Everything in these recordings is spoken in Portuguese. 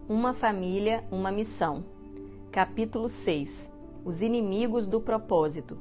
Uma família, uma missão. Capítulo 6. Os inimigos do propósito.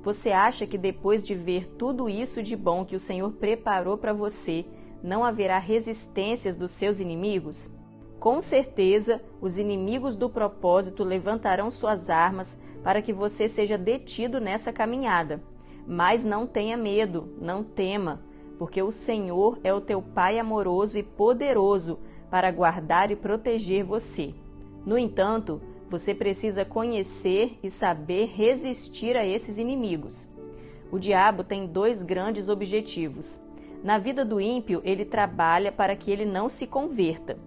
Você acha que depois de ver tudo isso de bom que o Senhor preparou para você, não haverá resistências dos seus inimigos? Com certeza, os inimigos do propósito levantarão suas armas para que você seja detido nessa caminhada. Mas não tenha medo, não tema, porque o Senhor é o teu Pai amoroso e poderoso para guardar e proteger você. No entanto, você precisa conhecer e saber resistir a esses inimigos. O diabo tem dois grandes objetivos. Na vida do ímpio, ele trabalha para que ele não se converta.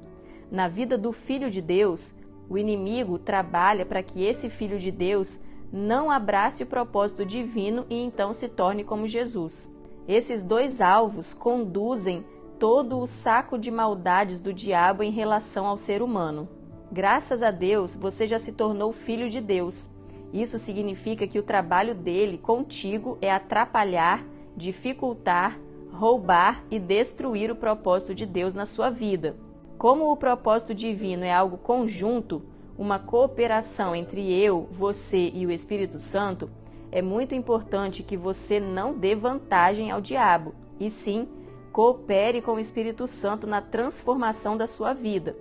Na vida do Filho de Deus, o inimigo trabalha para que esse Filho de Deus não abrace o propósito divino e então se torne como Jesus. Esses dois alvos conduzem todo o saco de maldades do diabo em relação ao ser humano. Graças a Deus, você já se tornou filho de Deus. Isso significa que o trabalho dele contigo é atrapalhar, dificultar, roubar e destruir o propósito de Deus na sua vida. Como o propósito divino é algo conjunto, uma cooperação entre eu, você e o Espírito Santo, é muito importante que você não dê vantagem ao diabo, e sim, coopere com o Espírito Santo na transformação da sua vida.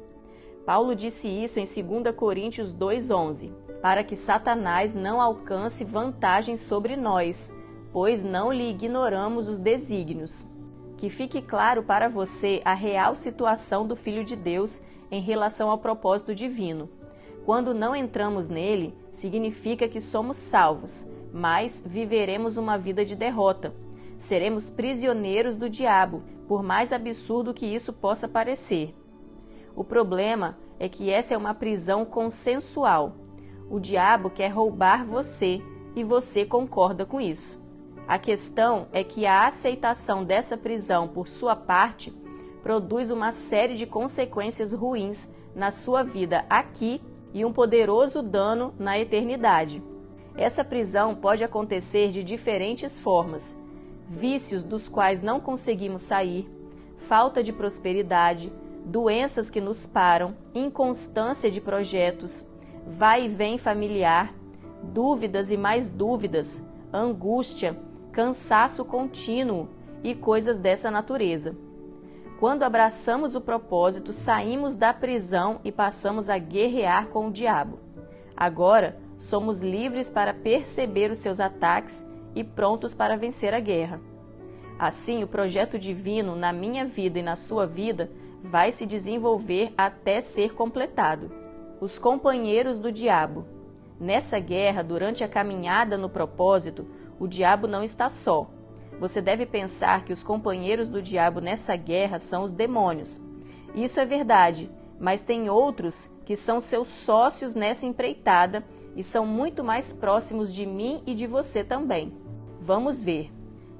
Paulo disse isso em 2 Coríntios 2:11, para que Satanás não alcance vantagem sobre nós, pois não lhe ignoramos os desígnios. Que fique claro para você a real situação do Filho de Deus em relação ao propósito divino. Quando não entramos nele, significa que somos salvos, mas viveremos uma vida de derrota. Seremos prisioneiros do diabo, por mais absurdo que isso possa parecer. O problema é que essa é uma prisão consensual. O diabo quer roubar você e você concorda com isso. A questão é que a aceitação dessa prisão por sua parte produz uma série de consequências ruins na sua vida aqui e um poderoso dano na eternidade. Essa prisão pode acontecer de diferentes formas: vícios dos quais não conseguimos sair, falta de prosperidade, doenças que nos param, inconstância de projetos, vai e vem familiar, dúvidas e mais dúvidas, angústia, cansaço contínuo e coisas dessa natureza. Quando abraçamos o propósito, saímos da prisão e passamos a guerrear com o diabo. Agora, somos livres para perceber os seus ataques e prontos para vencer a guerra. Assim, o projeto divino na minha vida e na sua vida vai se desenvolver até ser completado. Os companheiros do diabo. Nessa guerra, durante a caminhada no propósito, o diabo não está só. Você deve pensar que os companheiros do diabo nessa guerra são os demônios. Isso é verdade, mas tem outros que são seus sócios nessa empreitada e são muito mais próximos de mim e de você também. Vamos ver.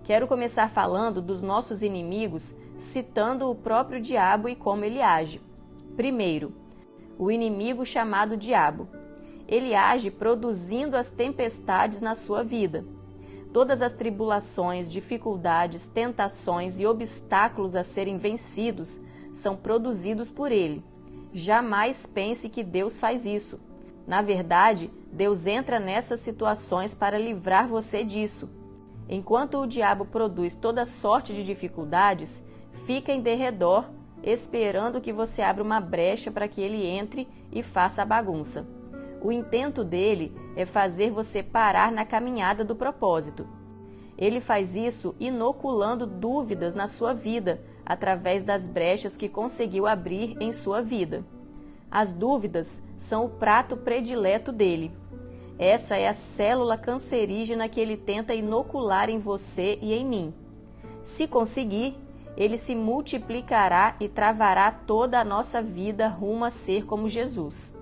Quero começar falando dos nossos inimigos, citando o próprio diabo e como ele age. Primeiro, o inimigo chamado diabo. Ele age produzindo as tempestades na sua vida. Todas as tribulações, dificuldades, tentações e obstáculos a serem vencidos são produzidos por ele. Jamais pense que Deus faz isso. Na verdade, Deus entra nessas situações para livrar você disso. Enquanto o diabo produz toda sorte de dificuldades, fica em derredor, esperando que você abra uma brecha para que ele entre e faça a bagunça. O intento dele é fazer você parar na caminhada do propósito. Ele faz isso inoculando dúvidas na sua vida, através das brechas que conseguiu abrir em sua vida. As dúvidas são o prato predileto dele. Essa é a célula cancerígena que ele tenta inocular em você e em mim. Se conseguir, ele se multiplicará e travará toda a nossa vida rumo a ser como Jesus.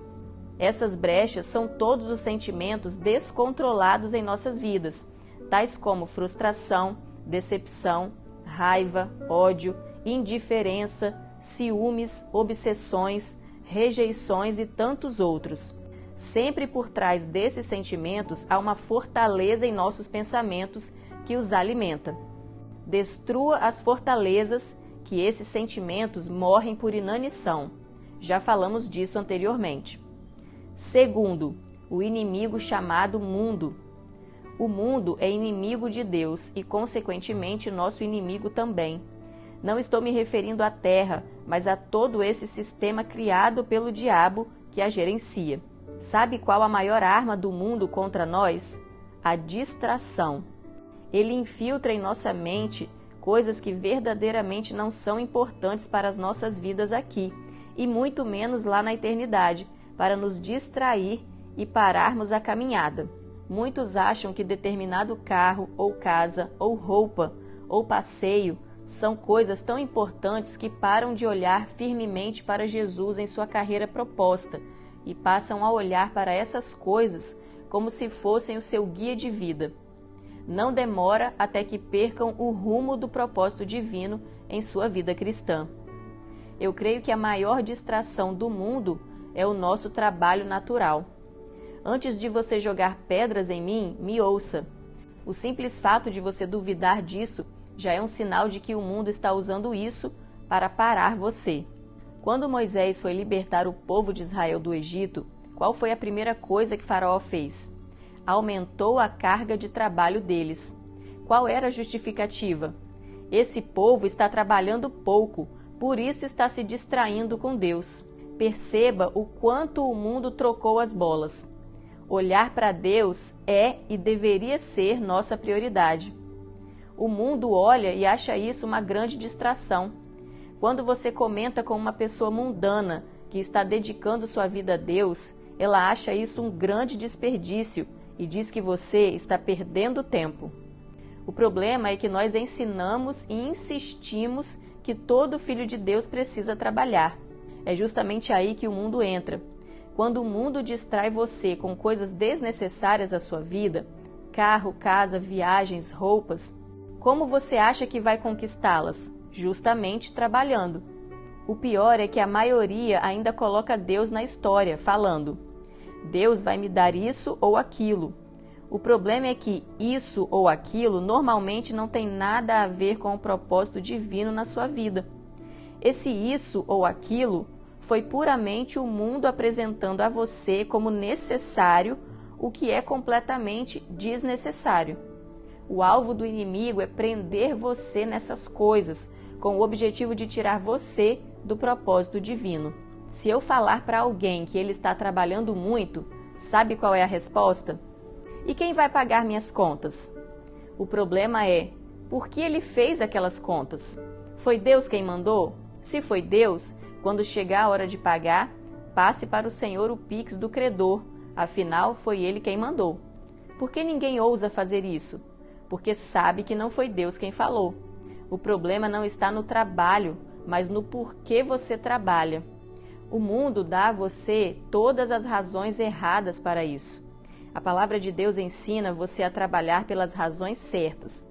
Essas brechas são todos os sentimentos descontrolados em nossas vidas, tais como frustração, decepção, raiva, ódio, indiferença, ciúmes, obsessões, rejeições e tantos outros. Sempre por trás desses sentimentos há uma fortaleza em nossos pensamentos que os alimenta. Destrua as fortalezas que esses sentimentos morrem por inanição. Já falamos disso anteriormente. Segundo, o inimigo chamado mundo. O mundo é inimigo de Deus e, consequentemente, nosso inimigo também. Não estou me referindo à Terra, mas a todo esse sistema criado pelo diabo que a gerencia. Sabe qual a maior arma do mundo contra nós? A distração. Ele infiltra em nossa mente coisas que verdadeiramente não são importantes para as nossas vidas aqui, e muito menos lá na eternidade, para nos distrair e pararmos a caminhada. Muitos acham que determinado carro, ou casa, ou roupa, ou passeio são coisas tão importantes que param de olhar firmemente para Jesus em sua carreira proposta e passam a olhar para essas coisas como se fossem o seu guia de vida. Não demora até que percam o rumo do propósito divino em sua vida cristã. Eu creio que a maior distração do mundo é o nosso trabalho natural. Antes de você jogar pedras em mim, me ouça. O simples fato de você duvidar disso já é um sinal de que o mundo está usando isso para parar você. Quando Moisés foi libertar o povo de Israel do Egito, qual foi a primeira coisa que Faraó fez? Aumentou a carga de trabalho deles. Qual era a justificativa? Esse povo está trabalhando pouco, por isso está se distraindo com Deus. Perceba o quanto o mundo trocou as bolas. Olhar para Deus é e deveria ser nossa prioridade. O mundo olha e acha isso uma grande distração. Quando você comenta com uma pessoa mundana que está dedicando sua vida a Deus, ela acha isso um grande desperdício e diz que você está perdendo tempo. O problema é que nós ensinamos e insistimos que todo filho de Deus precisa trabalhar. É justamente aí que o mundo entra. Quando o mundo distrai você com coisas desnecessárias à sua vida, carro, casa, viagens, roupas, como você acha que vai conquistá-las? Justamente trabalhando. O pior é que a maioria ainda coloca Deus na história, falando: Deus vai me dar isso ou aquilo. O problema é que isso ou aquilo normalmente não tem nada a ver com o propósito divino na sua vida. Esse isso ou aquilo foi puramente o mundo apresentando a você como necessário o que é completamente desnecessário. O alvo do inimigo é prender você nessas coisas, com o objetivo de tirar você do propósito divino. Se eu falar para alguém que ele está trabalhando muito, sabe qual é a resposta? E quem vai pagar minhas contas? O problema é, por que ele fez aquelas contas? Foi Deus quem mandou? Se foi Deus, quando chegar a hora de pagar, passe para o Senhor o Pix do credor, afinal foi ele quem mandou. Por que ninguém ousa fazer isso? Porque sabe que não foi Deus quem falou. O problema não está no trabalho, mas no porquê você trabalha. O mundo dá a você todas as razões erradas para isso. A palavra de Deus ensina você a trabalhar pelas razões certas.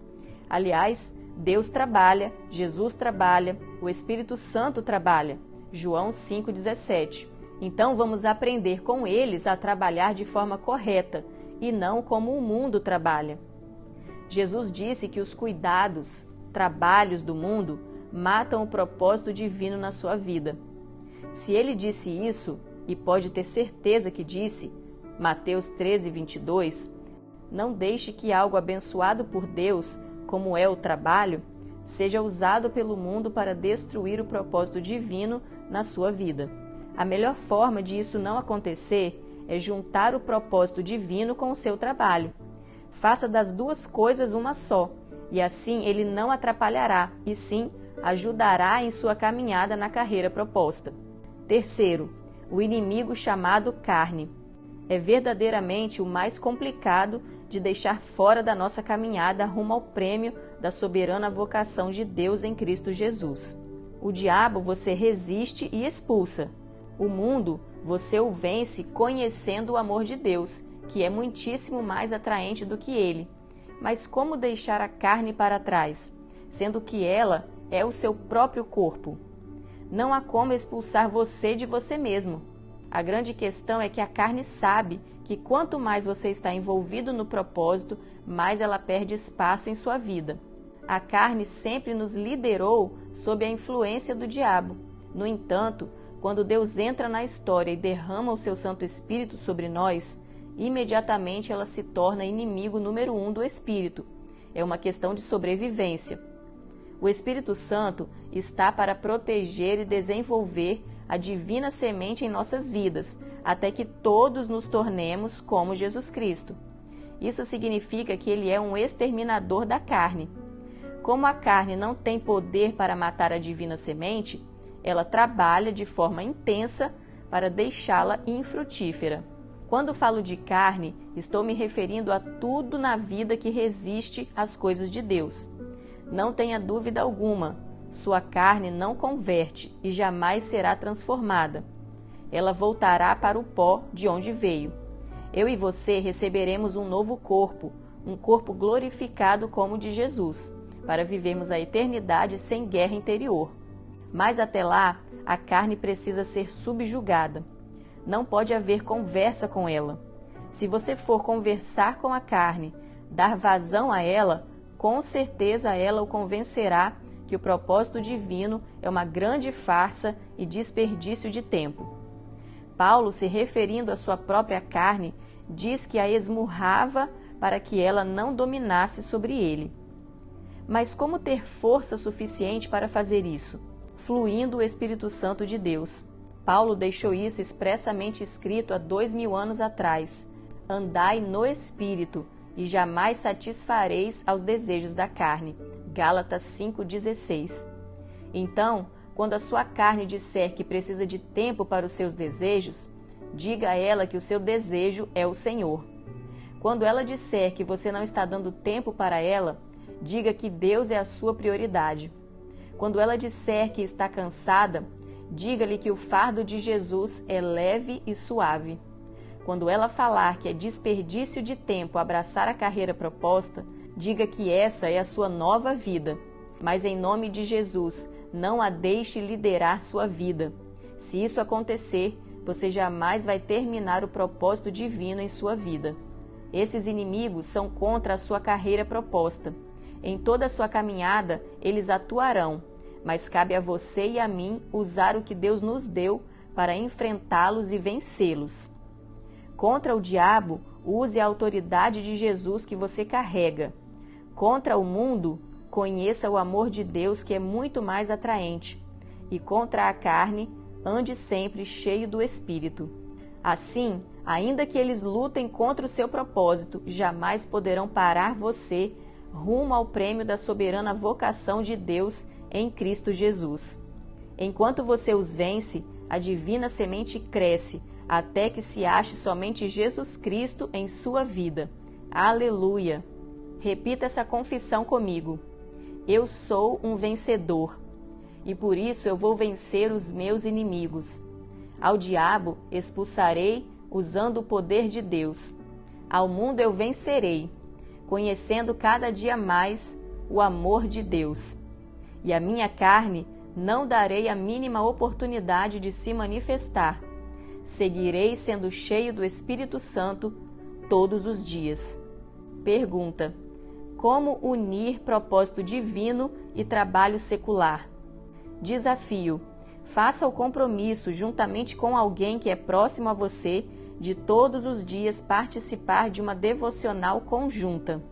Aliás, Deus trabalha, Jesus trabalha, o Espírito Santo trabalha. João 5,17. Então vamos aprender com eles a trabalhar de forma correta e não como o mundo trabalha. Jesus disse que os cuidados, trabalhos do mundo matam o propósito divino na sua vida. Se ele disse isso, e pode ter certeza que disse, Mateus 13:22, não deixe que algo abençoado por Deus, como é o trabalho, seja usado pelo mundo para destruir o propósito divino na sua vida. A melhor forma de isso não acontecer é juntar o propósito divino com o seu trabalho. Faça das duas coisas uma só, e assim ele não atrapalhará, e sim ajudará em sua caminhada na carreira proposta. Terceiro, o inimigo chamado carne. É verdadeiramente o mais complicado de deixar fora da nossa caminhada rumo ao prêmio da soberana vocação de Deus em Cristo Jesus. O diabo você resiste e expulsa. O mundo você o vence conhecendo o amor de Deus, que é muitíssimo mais atraente do que ele. Mas como deixar a carne para trás, sendo que ela é o seu próprio corpo? Não há como expulsar você de você mesmo. A grande questão é que a carne sabe que quanto mais você está envolvido no propósito, mais ela perde espaço em sua vida. A carne sempre nos liderou sob a influência do diabo. No entanto, quando Deus entra na história e derrama o seu Santo Espírito sobre nós, imediatamente ela se torna inimigo número 1 do Espírito. É uma questão de sobrevivência. O Espírito Santo está para proteger e desenvolver a divina semente em nossas vidas, até que todos nos tornemos como Jesus Cristo. Isso significa que ele é um exterminador da carne. Como a carne não tem poder para matar a divina semente, ela trabalha de forma intensa para deixá-la infrutífera. Quando falo de carne, estou me referindo a tudo na vida que resiste às coisas de Deus. Não tenha dúvida alguma, sua carne não converte e jamais será transformada. Ela voltará para o pó de onde veio. Eu e você receberemos um novo corpo, um corpo glorificado como o de Jesus, para vivermos a eternidade sem guerra interior. Mas até lá, a carne precisa ser subjugada. Não pode haver conversa com ela. Se você for conversar com a carne, dar vazão a ela, com certeza ela o convencerá que o propósito divino é uma grande farsa e desperdício de tempo. Paulo, se referindo à sua própria carne, diz que a esmurrava para que ela não dominasse sobre ele. Mas como ter força suficiente para fazer isso? Fluindo o Espírito Santo de Deus. Paulo deixou isso expressamente escrito há 2000 anos atrás. Andai no Espírito, e jamais satisfareis aos desejos da carne. Gálatas 5,16. Então, quando a sua carne disser que precisa de tempo para os seus desejos, diga a ela que o seu desejo é o Senhor. Quando ela disser que você não está dando tempo para ela, diga que Deus é a sua prioridade. Quando ela disser que está cansada, diga-lhe que o fardo de Jesus é leve e suave. Quando ela falar que é desperdício de tempo abraçar a carreira proposta, diga que essa é a sua nova vida. Mas em nome de Jesus, não a deixe liderar sua vida. Se isso acontecer, você jamais vai terminar o propósito divino em sua vida. Esses inimigos são contra a sua carreira proposta. Em toda a sua caminhada, eles atuarão, mas cabe a você e a mim usar o que Deus nos deu para enfrentá-los e vencê-los. Contra o diabo, use a autoridade de Jesus que você carrega. Contra o mundo, conheça o amor de Deus que é muito mais atraente. E contra a carne, ande sempre cheio do Espírito. Assim, ainda que eles lutem contra o seu propósito, jamais poderão parar você rumo ao prêmio da soberana vocação de Deus em Cristo Jesus. Enquanto você os vence, a divina semente cresce, até que se ache somente Jesus Cristo em sua vida. Aleluia! Repita essa confissão comigo. Eu sou um vencedor, e por isso eu vou vencer os meus inimigos. Ao diabo expulsarei usando o poder de Deus. Ao mundo eu vencerei, conhecendo cada dia mais o amor de Deus. E a minha carne não darei a mínima oportunidade de se manifestar. Seguirei sendo cheio do Espírito Santo todos os dias. Pergunta: como unir propósito divino e trabalho secular? Desafio: faça o compromisso, juntamente com alguém que é próximo a você, de todos os dias participar de uma devocional conjunta.